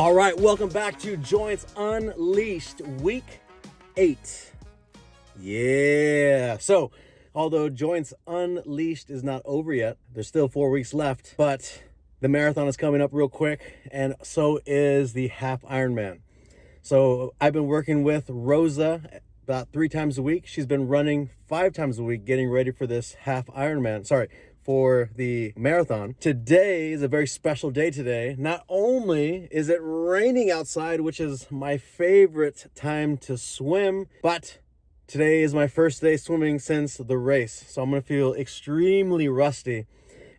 All right, welcome back to Joints Unleashed, week 8. Yeah. So, although Joints Unleashed is not over yet, there's still 4 weeks left, but the marathon is coming up real quick, and so is the half Ironman. So, I've been working with Rosa about 3 times a week. She's been running 5 times a week, getting ready for this half Ironman. For the marathon. Today is a very special day today. Not only is it raining outside, which is my favorite time to swim, but today is my first day swimming since the race. So I'm going to feel extremely rusty.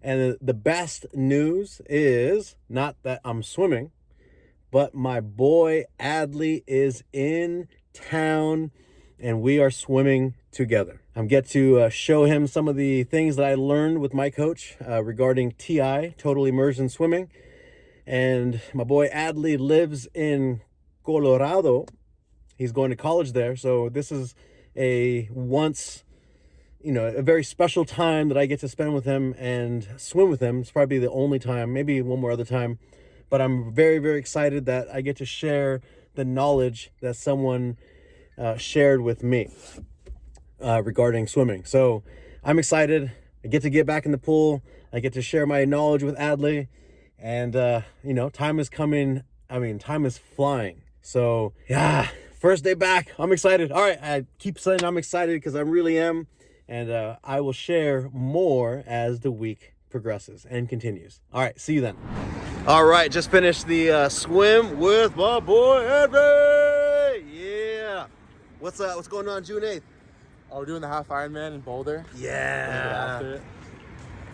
And the best news is not that I'm swimming, but my boy Adley is in town and we are swimming together. I'm get to show him some of the things that I learned with my coach regarding TI, total immersion swimming. And my boy Adley lives in Colorado. He's going to college there. So this is a very special time that I get to spend with him and swim with him. It's probably the only time, maybe one more other time. But I'm very, very excited that I get to share the knowledge that someone shared with me regarding swimming. So I'm excited. I get to get back in the pool. I get to share my knowledge with Adley. And, time is coming. Time is flying. So, yeah, first day back. I'm excited. All right, I keep saying I'm excited because I really am. And I will share more as the week progresses and continues. All right, see you then. All right, just finished the swim with my boy Adley. Yeah. What's going on June 8th? Oh, we're doing the half Ironman in Boulder. Yeah. After it.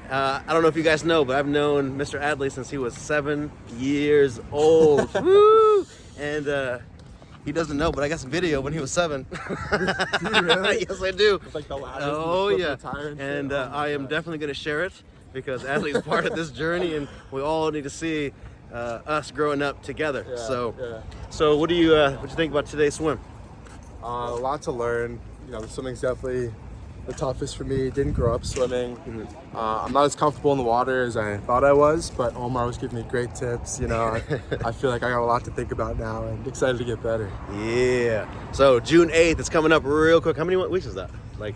I don't know if you guys know, but I've known Mr. Adley since he was 7 years old. Woo! And he doesn't know, but I got some video when he was 7. Really? Yes, I do. It's like the ladders. Oh, and yeah. the tire and And shit. I am definitely going to share it because Adley's part of this journey, and we all need to see us growing up together. Yeah. So what do you think about today's swim? A lot to learn. The swimming's definitely the toughest for me. Didn't grow up swimming. I'm not as comfortable in the water as I thought I was, but Omar was giving me great tips. I feel like I got a lot to think about now and excited to get better. Yeah. So June 8th, it's coming up real quick. How many weeks is that? 20.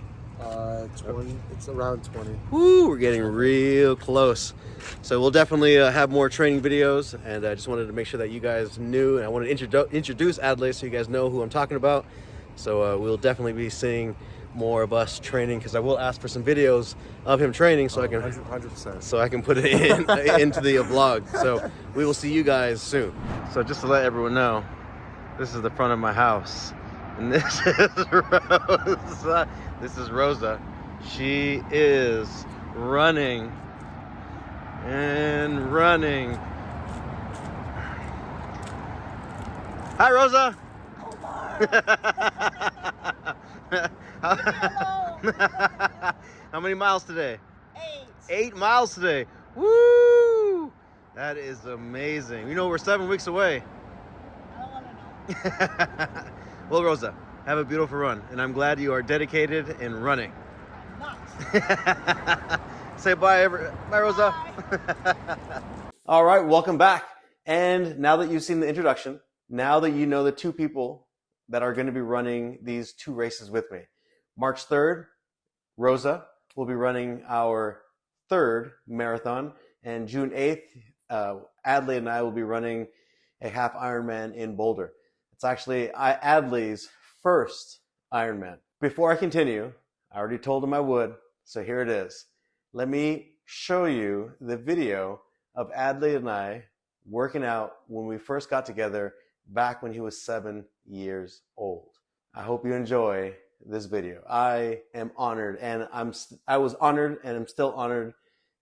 It's around 20. Woo, we're getting real close. So we'll definitely have more training videos, and I just wanted to make sure that you guys knew, and I wanted to introduce Adley so you guys know who I'm talking about. So we'll definitely be seeing more of us training, because I will ask for some videos of him training so I can 100%. so I can put it into the vlog. So we will see you guys soon. So just to let everyone know, this is the front of my house, and this is Rosa. This is Rosa. She is running and running. Hi, Rosa. How many miles today? 8. 8 miles today. Woo! That is amazing. We're 7 weeks away. I don't want to know. Well, Rosa, have a beautiful run, and I'm glad you are dedicated in running. Not. Say bye, Rosa. Bye. All right, welcome back. And now that you've seen the introduction, now that you know the 2 people that are going to be running these 2 races with me. March 3rd, Rosa will be running our 3rd marathon, and June 8th, Adley and I will be running a half Ironman in Boulder. It's actually Adley's first Ironman. Before I continue, I already told him I would, so here it is. Let me show you the video of Adley and I working out when we first got together back when he was 7 years old. I hope you enjoy this video. I am honored, and I was honored and I'm still honored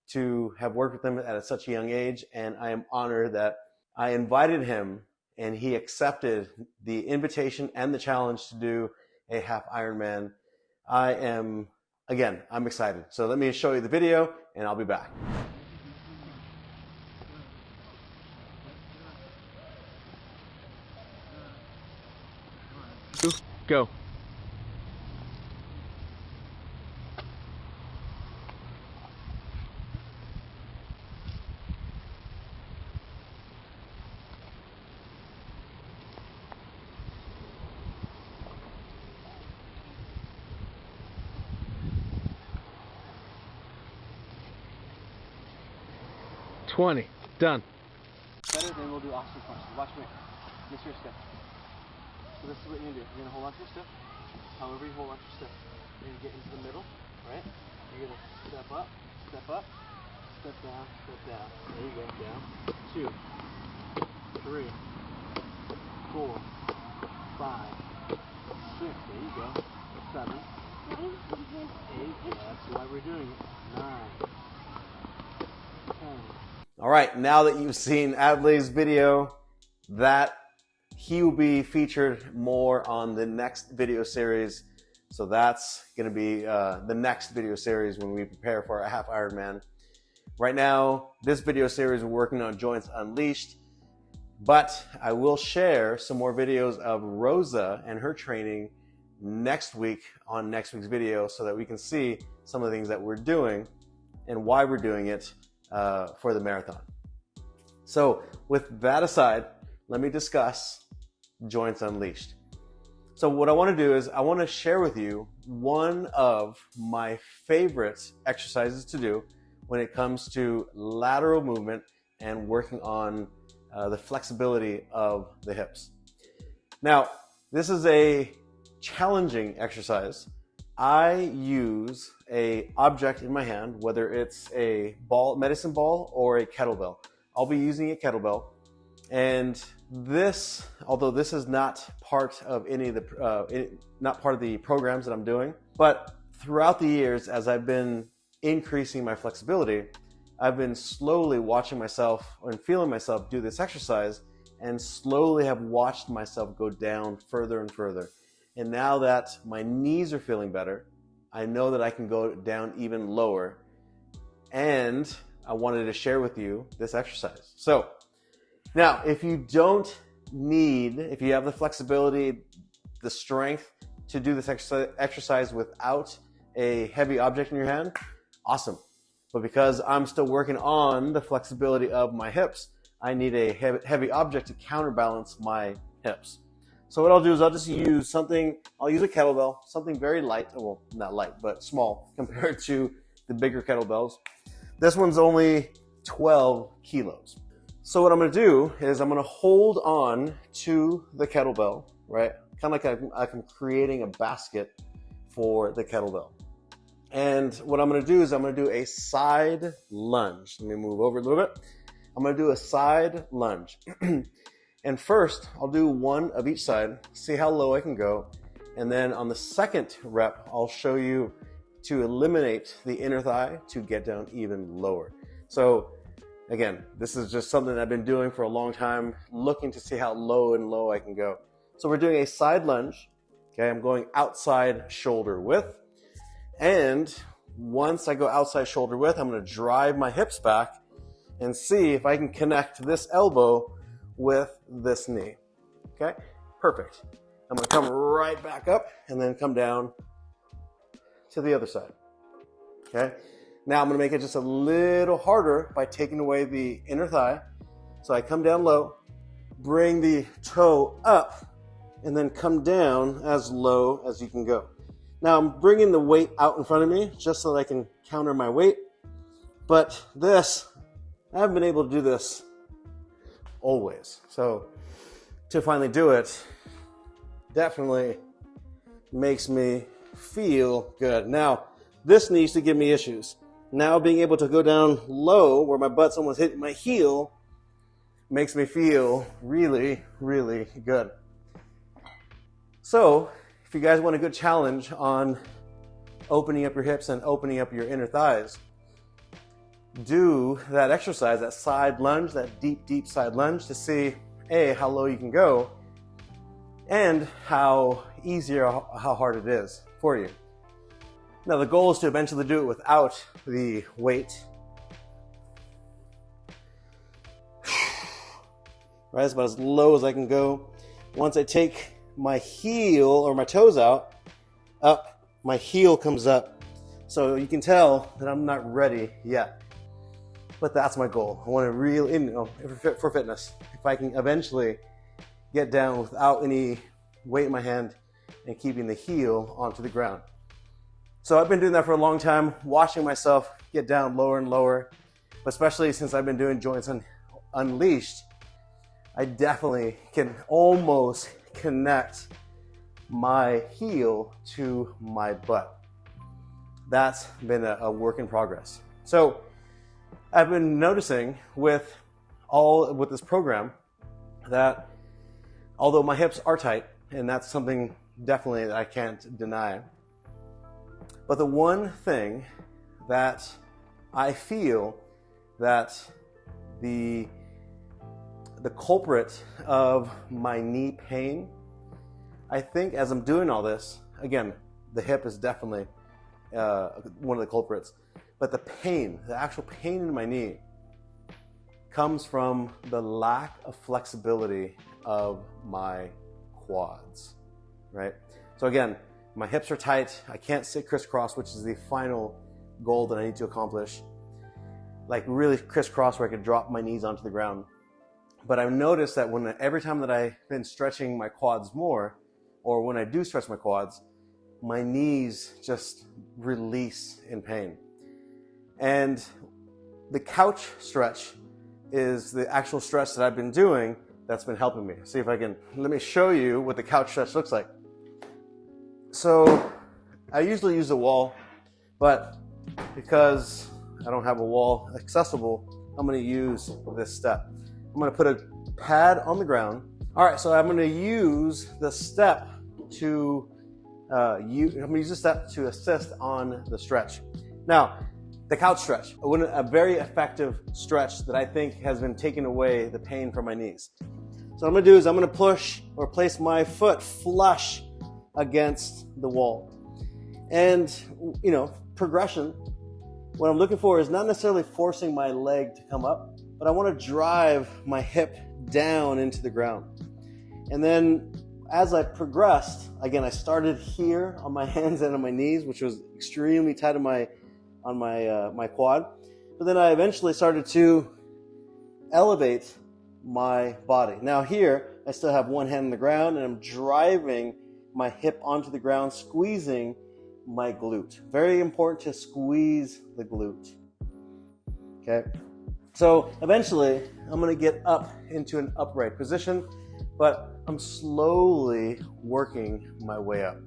to have worked with him at such a young age, and I am honored that I invited him and he accepted the invitation and the challenge to do a half Ironman. I'm excited. So let me show you the video and I'll be back. Go. 20. Done. Better, then we'll do opposite punches. Watch me. Miss your step. So this is what you're gonna do. You're gonna hold on to your step. However you hold on to your step. You're gonna get into the middle, right? You're gonna step up, step down, step down. There you go, down. 2, 3, 4, 5, 6. There you go. 7, 8. That's why we're doing it. 9, 10. All right, now that you've seen Adley's video, that he will be featured more on the next video series. So that's going to be the next video series when we prepare for a half Ironman. Right now, this video series we're working on Joints Unleashed, but I will share some more videos of Rosa and her training next week on next week's video so that we can see some of the things that we're doing and why we're doing it for the marathon. So with that aside, let me discuss Joints Unleashed. So what I want to do is I want to share with you one of my favorite exercises to do when it comes to lateral movement and working on the flexibility of the hips. Now, this is a challenging exercise. I use a object in my hand, whether it's a ball, medicine ball, or a kettlebell. I'll be using a kettlebell, and this, although this is not part of any of the not part of the programs that I'm doing, but throughout the years, as I've been increasing my flexibility, I've been slowly watching myself and feeling myself do this exercise, and slowly have watched myself go down further and further. And now that my knees are feeling better, I know that I can go down even lower. And I wanted to share with you this exercise. So now, if you have the flexibility, the strength to do this exercise without a heavy object in your hand, awesome. But because I'm still working on the flexibility of my hips, I need a heavy object to counterbalance my hips. So what I'll do is I'll just use something, I'll use a kettlebell, something very light, well, not light, but small compared to the bigger kettlebells. This one's only 12 kilos. So what I'm gonna do is I'm gonna hold on to the kettlebell, right? Kind of like I'm creating a basket for the kettlebell. And what I'm gonna do is I'm gonna do a side lunge. Let me move over a little bit. I'm gonna do a side lunge. And first, I'll do one of each side, see how low I can go. And then on the second rep, I'll show you to eliminate the inner thigh to get down even lower. So again, this is just something that I've been doing for a long time, looking to see how low and low I can go. So we're doing a side lunge. Okay, I'm going outside shoulder width. And once I go outside shoulder width, I'm gonna drive my hips back and see if I can connect this elbow with this knee. Okay, perfect. I'm gonna come right back up and then come down to the other side. Okay, now I'm gonna make it just a little harder by taking away the inner thigh. So I come down low, bring the toe up, and then come down as low as you can go. Now I'm bringing the weight out in front of me just so that I can counter my weight. But this, I haven't been able to do this always. So to finally do it definitely makes me feel good. Now, this needs to give me issues. Now being able to go down low where my butt's almost hitting my heel makes me feel really, really good. So if you guys want a good challenge on opening up your hips and opening up your inner thighs, do that exercise, that side lunge, that deep, deep side lunge to see, A, how low you can go, and how easy or how hard it is for you. Now the goal is to eventually do it without the weight. Right, it's about as low as I can go. Once I take my heel or my toes out, up, my heel comes up. So you can tell that I'm not ready yet. But that's my goal. I want to really, for fitness, if I can eventually get down without any weight in my hand and keeping the heel onto the ground. So I've been doing that for a long time, watching myself get down lower and lower. but especially since I've been doing joints unleashed, I definitely can almost connect my heel to my butt. That's been a work in progress. So I've been noticing with this program that although my hips are tight, and that's something definitely that I can't deny, but the one thing that I feel that the culprit of my knee pain, I think as I'm doing all this, again, the hip is definitely one of the culprits, but the pain, the actual pain in my knee comes from the lack of flexibility of my quads, right? So again, my hips are tight. I can't sit crisscross, which is the final goal that I need to accomplish. Like really crisscross where I could drop my knees onto the ground. But I've noticed that every time that I've been stretching my quads more, or when I do stretch my quads, my knees just release in pain. And the couch stretch is the actual stretch that I've been doing that's been helping me. See if I can, let me show you what the couch stretch looks like. So I usually use a wall, but because I don't have a wall accessible, I'm gonna use this step. I'm gonna put a pad on the ground. All right, so I'm gonna use the step to assist on the stretch. Now, the couch stretch, a very effective stretch that I think has been taking away the pain from my knees. So what I'm gonna do is I'm gonna push or place my foot flush against the wall. And, progression, what I'm looking for is not necessarily forcing my leg to come up, but I wanna drive my hip down into the ground. And then as I progressed, again, I started here on my hands and on my knees, which was extremely tight on my quad. But then I eventually started to elevate my body. Now here, I still have one hand on the ground and I'm driving my hip onto the ground, squeezing my glute. Very important to squeeze the glute. Okay. So eventually I'm going to get up into an upright position, but I'm slowly working my way up.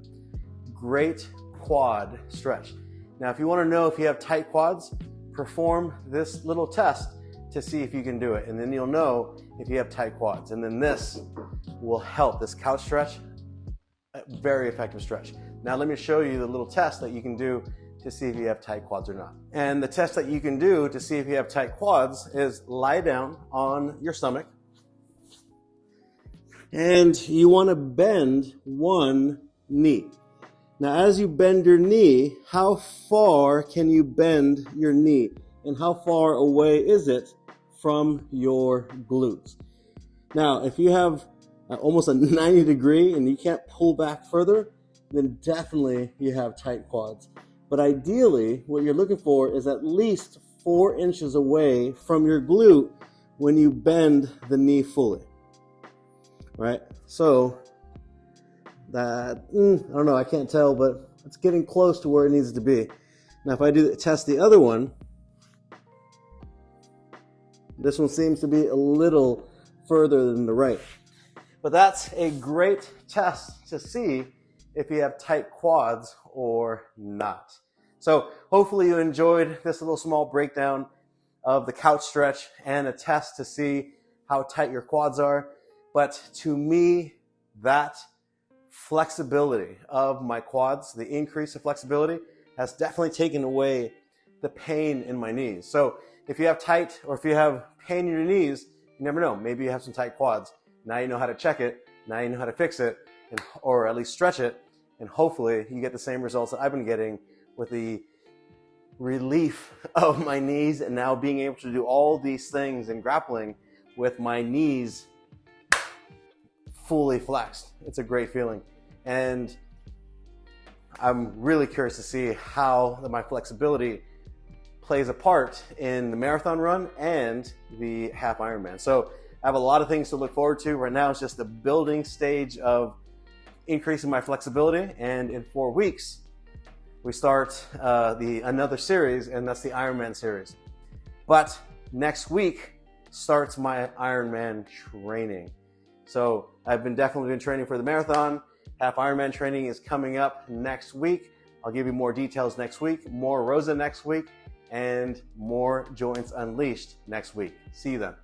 Great quad stretch. Now, if you want to know if you have tight quads, perform this little test to see if you can do it. And then you'll know if you have tight quads. And then this will help. This couch stretch, a very effective stretch. Now, let me show you the little test that you can do to see if you have tight quads or not. And the test that you can do to see if you have tight quads is lie down on your stomach. And you want to bend one knee. Now, as you bend your knee, how far can you bend your knee? And how far away is it from your glutes? Now, if you have almost a 90 degree and you can't pull back further, then definitely you have tight quads. But ideally, what you're looking for is at least 4 inches away from your glute when you bend the knee fully. Right? So that, I don't know, I can't tell, but it's getting close to where it needs to be. Now, if I test the other one, this one seems to be a little further than the right. But that's a great test to see if you have tight quads or not. So hopefully you enjoyed this little small breakdown of the couch stretch and a test to see how tight your quads are. But to me, that flexibility of my quads, the increase of flexibility, has definitely taken away the pain in my knees. So if you have tight or if you have pain in your knees, you never know. Maybe you have some tight quads. Now you know how to check it. Now you know how to fix it, or at least stretch it. And hopefully you get the same results that I've been getting with the relief of my knees and now being able to do all these things and grappling with my knees fully flexed. It's a great feeling. And I'm really curious to see how my flexibility plays a part in the marathon run and the half Ironman. So I have a lot of things to look forward to. Right now it's just the building stage of increasing my flexibility, and in 4 weeks we start another series, and that's the Ironman series. But next week starts my Ironman training. So I've definitely been training for the marathon. Half Ironman training is coming up next week. I'll give you more details next week, more Rosa next week, and more Joints Unleashed next week. See you then.